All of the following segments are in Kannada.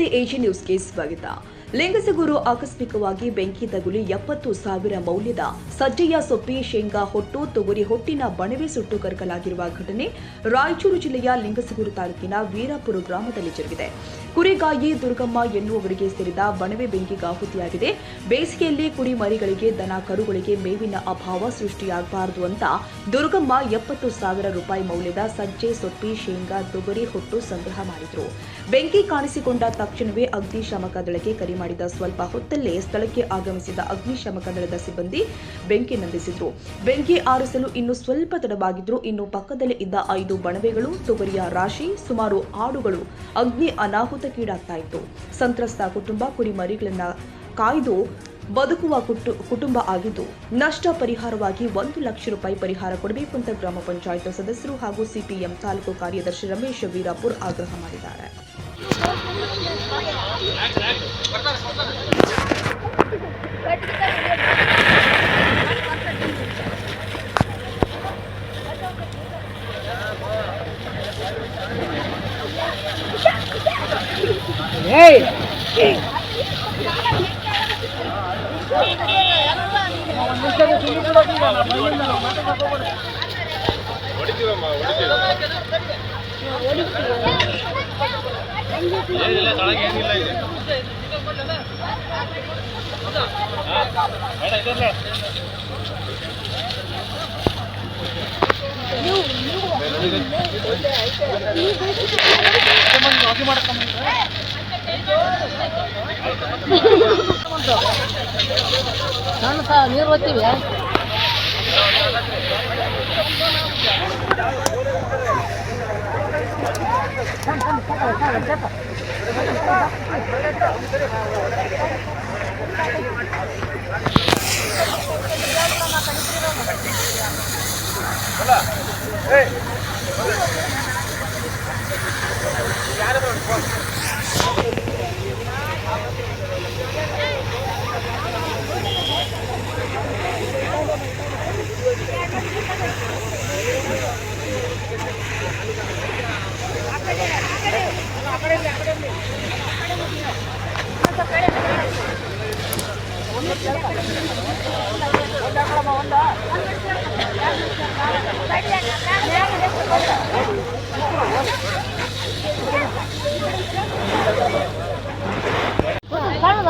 ನಮಸ್ತೆ, ಎಜಿ ನ್ಯೂಸ್ಗೆ ಸ್ವಾಗತ. ಲಿಂಗಸಗೂರು ಆಕಸ್ಮಿಕವಾಗಿ ಬೆಂಕಿ ತಗುಲಿ 70,000 ಮೌಲ್ಯದ ಸಜ್ಜೆಯ ಸೊಪ್ಪಿ, ಶೇಂಗಾ ಹೊಟ್ಟು, ತೊಗರಿ ಹೊಟ್ಟಿನ ಬಣವೆ ಸುಟ್ಟು ಕರಕಲಾಗಿರುವ ಘಟನೆ ರಾಯಚೂರು ಜಿಲ್ಲೆಯ ಲಿಂಗಸಗೂರು ತಾಲೂಕಿನ ವೀರಾಪುರ ಗ್ರಾಮದಲ್ಲಿ ಜರುಗಿದೆ. ಕುರಿಗಾಯಿ ದುರ್ಗಮ್ಮ ಎನ್ನುವವರಿಗೆ ಸೇರಿದ ಬಣವೆ ಬೆಂಕಿಗಾಹುತಿಯಾಗಿದೆ. ಬೇಸಿಗೆಯಲ್ಲಿ ಕುರಿ ಮರಿಗಳಿಗೆ, ದನ ಕರುಗಳಿಗೆ ಮೇವಿನ ಅಭಾವ ಸೃಷ್ಟಿಯಾಗಬಾರದು ಅಂತ ದುರ್ಗಮ್ಮ 70,000 ರೂಪಾಯಿ ಮೌಲ್ಯದ ಸಜ್ಜೆ, ಸೊಪ್ಪಿ, ಶೇಂಗಾ, ತೊಗರಿ ಹೊಟ್ಟು ಸಂಗ್ರಹ ಮಾಡಿದ್ರು. ಬೆಂಕಿ ಕಾಣಿಸಿಕೊಂಡ ತಕ್ಷಣವೇ ಅಗ್ನಿಶಾಮಕ ದಳಕ್ಕೆ ಕರೆ ಮಾಡಿದ ಸ್ವಲ್ಪ ಹೊತ್ತಲ್ಲೇ ಸ್ಥಳಕ್ಕೆ ಆಗಮಿಸಿದ ಅಗ್ನಿಶಾಮಕ ದಳದ ಸಿಬ್ಬಂದಿ ಬೆಂಕಿ ನಂದಿಸಿದ್ರು. ಬೆಂಕಿ ಆರಿಸಲು ಇನ್ನು ಸ್ವಲ್ಪ ತಡವಾಗಿದ್ರು. ಇನ್ನು ಪಕ್ಕದಲ್ಲೇ ಇದ್ದ 5 ಬಣವೆಗಳು, ತೊಗರಿಯ ರಾಶಿ, ಸುಮಾರು ಆಡುಗಳು ಅಗ್ನಿ ಅನಾಹುತಕ್ಕೀಡಾಗ್ತಾ ಇತ್ತು. ಸಂತ್ರಸ್ತ ಕುಟುಂಬ ಕುರಿ ಮರಿಗಳನ್ನ ಕಾಯ್ದು ಬದುಕುವ ಕುಟುಂಬ ಆಗಿದ್ದು, ನಷ್ಟ ಪರಿಹಾರವಾಗಿ 1 ಲಕ್ಷ ರೂಪಾಯಿ ಪರಿಹಾರ ಕೊಡಬೇಕು ಅಂತ ಗ್ರಾಮ ಪಂಚಾಯತ್ ಸದಸ್ಯರು ಹಾಗೂ ಸಿಪಿಎಂ ತಾಲೂಕು ಕಾರ್ಯದರ್ಶಿ ರಮೇಶ್ ವೀರಾಪುರ್ ಆಗ್ರಹ ಮಾಡಿದ್ದಾರೆ. ನೀರು ಓದ್ತೀವಿ.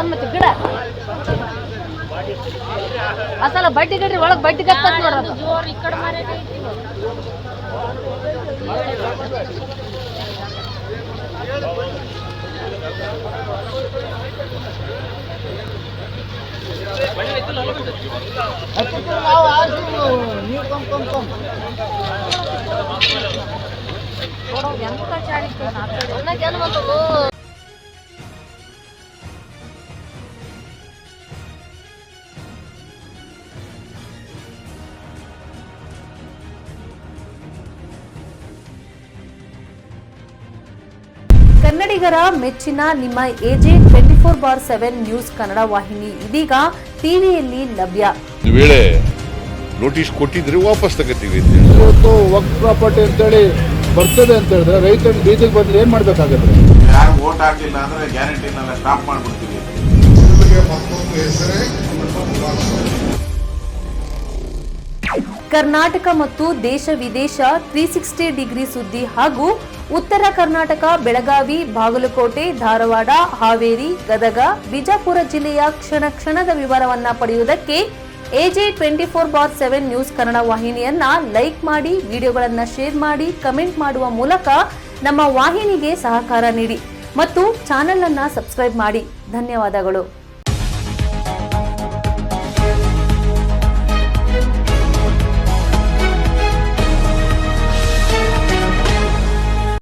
ಮತ್ತೆ ಗಿಡ ಅಸಲ ಬಡ್ಡಿ ಗಡ್ರಿ ಒಳಗ್ ಬಡ್ಡಿ ಕತ್ತತ್ ನೋಡ್ರಿ. ಜೋರ್ ಈ ಕಡೆ ಮಾರೇ ಎಂತ ಚಾಡಿ ಕನ್ನಡಿಗರ ಮೆಚ್ಚಿನ ನಿಮ್ಮ ಎಜೆ 24/7 ನ್ಯೂಸ್ ಕನ್ನಡ ವಾಹಿನಿ ಇದೀಗ ಟಿವಿಯಲ್ಲಿ ಲಭ್ಯ. ವೇಳೆ ನೋಟಿಸ್ ಕೊಟ್ಟಿದ್ರೆ ವಾಪಸ್ ತಗೋತೀವಿ. ಇವತ್ತು ವಕ್ಫ್ ಪ್ರಾಪರ್ಟಿ ಅಂತೇಳಿ ಬರ್ತದೆ ಅಂತ ಹೇಳಿದ್ರೆ ರೈತರು ಬೀದಿಗೆ ಬಂದ್ರೆ ಏನ್ ಮಾಡ್ಬೇಕಾಗತ್ತೆ? ಯಾರು ವೋಟ್ ಹಾಕಿಲ್ಲ ಅಂದ್ರೆ ಗ್ಯಾರಂಟಿನೆಲ್ಲ ಸ್ಟಾಪ್ ಮಾಡ್ಬಿಡ್ತೀವಿ. ಕರ್ನಾಟಕ ಮತ್ತು ದೇಶ ವಿದೇಶ 360 ಡಿಗ್ರಿ ಸುದ್ದಿ ಹಾಗೂ ಉತ್ತರ ಕರ್ನಾಟಕ, ಬೆಳಗಾವಿ, ಬಾಗಲಕೋಟೆ, ಧಾರವಾಡ, ಹಾವೇರಿ, ಗದಗ, ಬಿಜಾಪುರ ಜಿಲ್ಲೆಯ ಕ್ಷಣ ಕ್ಷಣದ ವಿವರವನ್ನ ಪಡೆಯುವುದಕ್ಕೆ ಎಜೆ 24/7 ನ್ಯೂಸ್ ಕನ್ನಡ ವಾಹಿನಿಯನ್ನ ಲೈಕ್ ಮಾಡಿ, ವಿಡಿಯೋಗಳನ್ನ ಶೇರ್ ಮಾಡಿ, ಕಮೆಂಟ್ ಮಾಡುವ ಮೂಲಕ ನಮ್ಮ ವಾಹಿನಿಗೆ ಸಹಕಾರ ನೀಡಿ ಮತ್ತು ಚಾನೆಲ್ ಅನ್ನ ಸಬ್ಸ್ಕ್ರೈಬ್ ಮಾಡಿ. ಧನ್ಯವಾದಗಳು.